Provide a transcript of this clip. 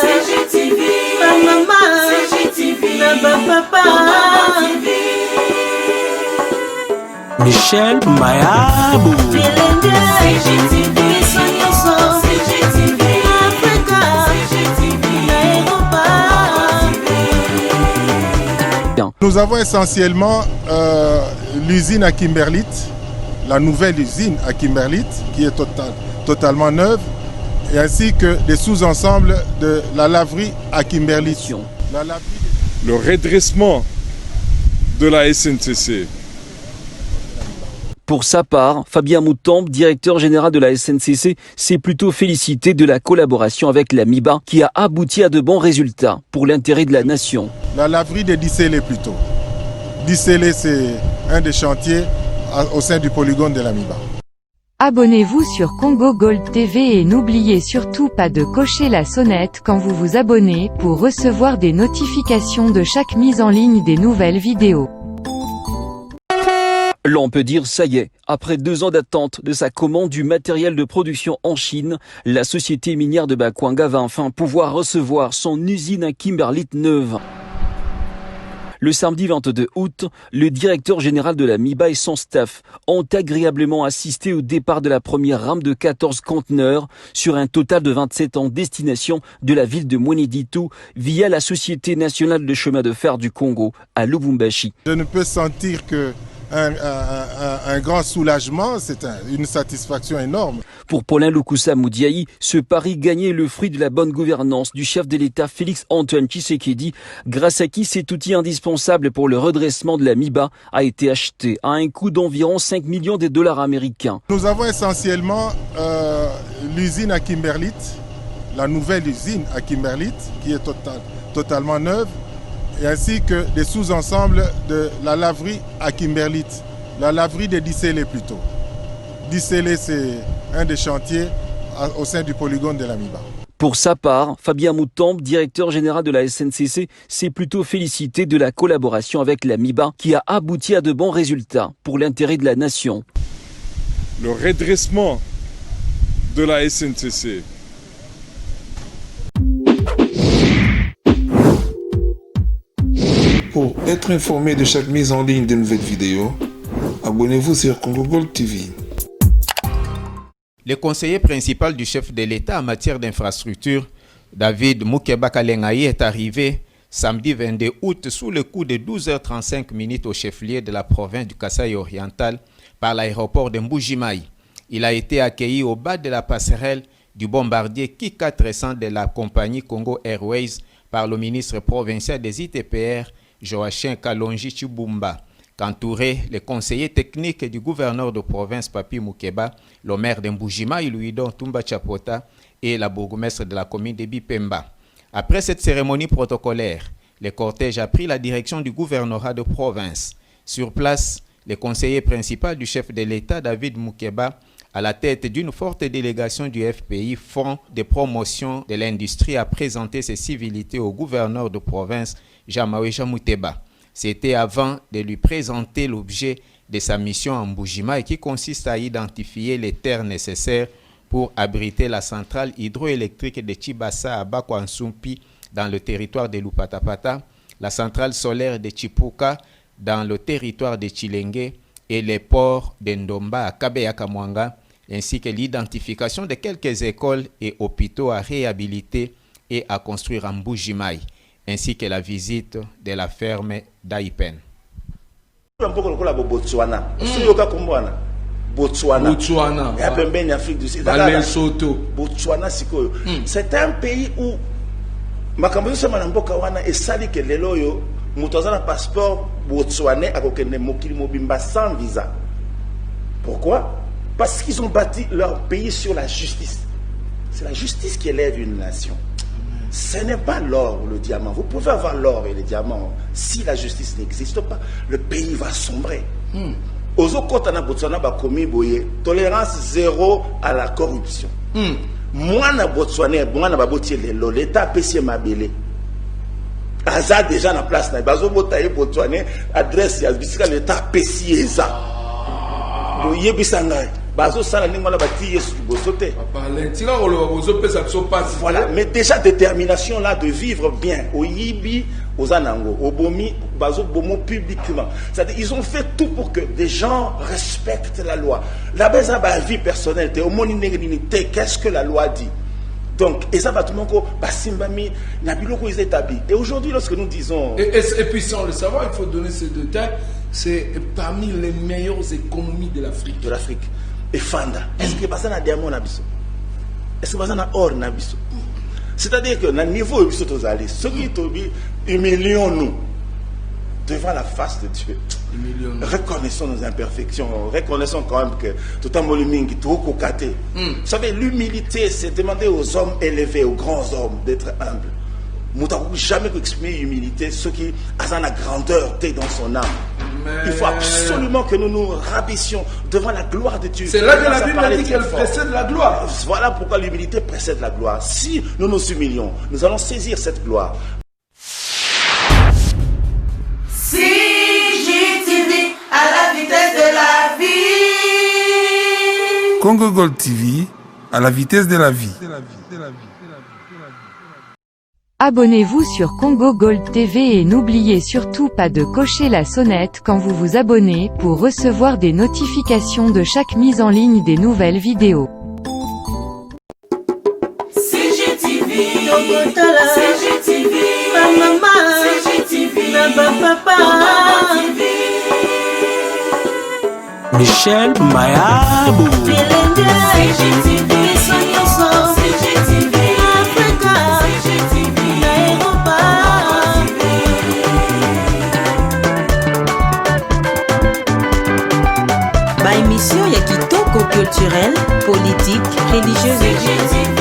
CGTV, maman, CGTV, papa, Michel Mayabou, CGTV, Africa, Nous avons essentiellement l'usine à Kimberlite, la nouvelle usine à Kimberlite qui est totalement neuve, et ainsi que des sous-ensembles de la laverie à Kimberlite. Le redressement de la SNCC. Pour sa part, Fabien Moutombe, directeur général de la SNCC, s'est plutôt félicité de la collaboration avec la MIBA qui a abouti à de bons résultats pour l'intérêt de la nation. La laverie des Dissélé plutôt. Dissélé, c'est un des chantiers au sein du polygone de la MIBA. Abonnez-vous sur Congo Gold TV et n'oubliez surtout pas de cocher la sonnette quand vous vous abonnez pour recevoir des notifications de chaque mise en ligne des nouvelles vidéos. Là, on peut dire, ça y est, après 2 ans d'attente de sa commande du matériel de production en Chine, la société minière de Bakwanga va enfin pouvoir recevoir son usine à Kimberlite neuve. Le samedi 22 août, le directeur général de la MIBA et son staff ont agréablement assisté au départ de la première rame de 14 conteneurs sur un total de 27 en destination de la ville de Mweneditu via la Société nationale de chemin de fer du Congo à Lubumbashi. Je ne peux sentir que un grand soulagement, c'est une satisfaction énorme. Pour Paulin Lukusa Moudiaï, ce pari gagné est le fruit de la bonne gouvernance du chef de l'État Félix Antoine Tshisekedi, grâce à qui cet outil indispensable pour le redressement de la MIBA a été acheté à un coût d'environ 5 millions de dollars américains. Nous avons essentiellement l'usine à Kimberlite, la nouvelle usine à Kimberlite qui est totalement neuve, et ainsi que des sous-ensembles de la laverie à Kimberlite, la laverie des Dissélé plutôt. Dissélé, c'est un des chantiers au sein du polygone de la MIBA. Pour sa part, Fabien Moutombe, directeur général de la SNCC, s'est plutôt félicité de la collaboration avec la MIBA qui a abouti à de bons résultats pour l'intérêt de la nation. Le redressement de la SNCC. Pour être informé de chaque mise en ligne de nouvelles vidéos, abonnez-vous sur Congo Gold TV. Le conseiller principal du chef de l'État en matière d'infrastructure, David Mukeba Kalengayi, est arrivé samedi 22 août sous le coup de 12h35 au chef-lieu de la province du Kasaï oriental par l'aéroport de Mbujimayi. Il a été accueilli au bas de la passerelle du bombardier Ki-400 de la compagnie Congo Airways par le ministre provincial des ITPR, Joachim Kalonji Chibumba, qu'entouré les conseillers techniques du gouverneur de province Papi Mukeba, le maire de Mbujimayi Louidon Tumba Chapota et la bourgmestre de la commune de Bipemba. Après cette cérémonie protocolaire, le cortège a pris la direction du gouvernorat de province. Sur place, le conseiller principal du chef de l'État, David Mukeba, à la tête d'une forte délégation du FPI, Front de promotion de l'industrie, a présenté ses civilités au gouverneur de province, Jean-Marie Mouteba. C'était avant de lui présenter l'objet de sa mission en Mbujimayi qui consiste à identifier les terres nécessaires pour abriter la centrale hydroélectrique de Chibasa à Bakwansumpi dans le territoire de Lupatapata, la centrale solaire de Chipuka dans le territoire de Chilenge et les ports de Ndomba à Kabeya-Kamwanga, ainsi que l'identification de quelques écoles et hôpitaux à réhabiliter et à construire en Mbujimayi, ainsi que la visite de la ferme d'Aipen. Botswana. Botswana, c'est un pays où un passeport botswanais sans visa. Pourquoi? Parce qu'ils ont bâti leur pays sur la justice. C'est la justice qui élève une nation. Ce n'est pas l'or ou le diamant. Vous pouvez avoir l'or et le diamant. Si la justice n'existe pas, le pays va sombrer. Tolérance zéro à la corruption. Moi, na Botswana, moi, na l'État a ma belé. Aza déjà na place na bazo botaye Botswana adresse ya bisika l'État a ça. Boye bisanga. bazo sala ningo la bati yesu bosote. Voilà, mais déjà détermination là de vivre bien au yibi aux anango au bomi bazo bomo publiquement. C'est-à-dire ils ont fait tout pour que des gens respectent la loi. La base ba vie personnelle te au moninité qu'est-ce que la loi dit. Donc, et ça va tout le monde basimbami nabiloko ils établis. Et aujourd'hui lorsque nous disons et puis sans le savoir, il faut donner ces détails, c'est parmi les meilleures économies de l'Afrique. De l'Afrique. Et Fanda, est-ce que ça na diamant na biso? Est-ce que ça na or na biso? C'est-à-dire que na niveau biso tozali, ceux qui tobi humilions nous devant la face de Dieu. Reconnaissons nos imperfections, reconnaissons quand même que tout un volume qui tout cocaté. Vous savez, l'humilité, c'est demander aux hommes élevés, aux grands hommes d'être humbles. Nous n'avons jamais exprimé l'humilité, ce qui a la grandeur dans son âme. Il faut absolument que nous nous rabaissions devant la gloire de Dieu. C'est là que la Bible dit qu'elle précède la gloire. Voilà pourquoi l'humilité précède la gloire. Si nous nous humilions, nous allons saisir cette gloire. CGTV à la vitesse de la vie. Congo Gold TV à la vitesse de la vie. Abonnez-vous sur Congo Gold TV et n'oubliez surtout pas de cocher la sonnette quand vous vous abonnez pour recevoir des notifications de chaque mise en ligne des nouvelles vidéos. CGTV, CGTV, maman, CGTV, papa, Michel Mayabou. CGTV, CGTV, Africa, CGTV, Europa. Ba émission ya kitoko culturel, politique, religieuse.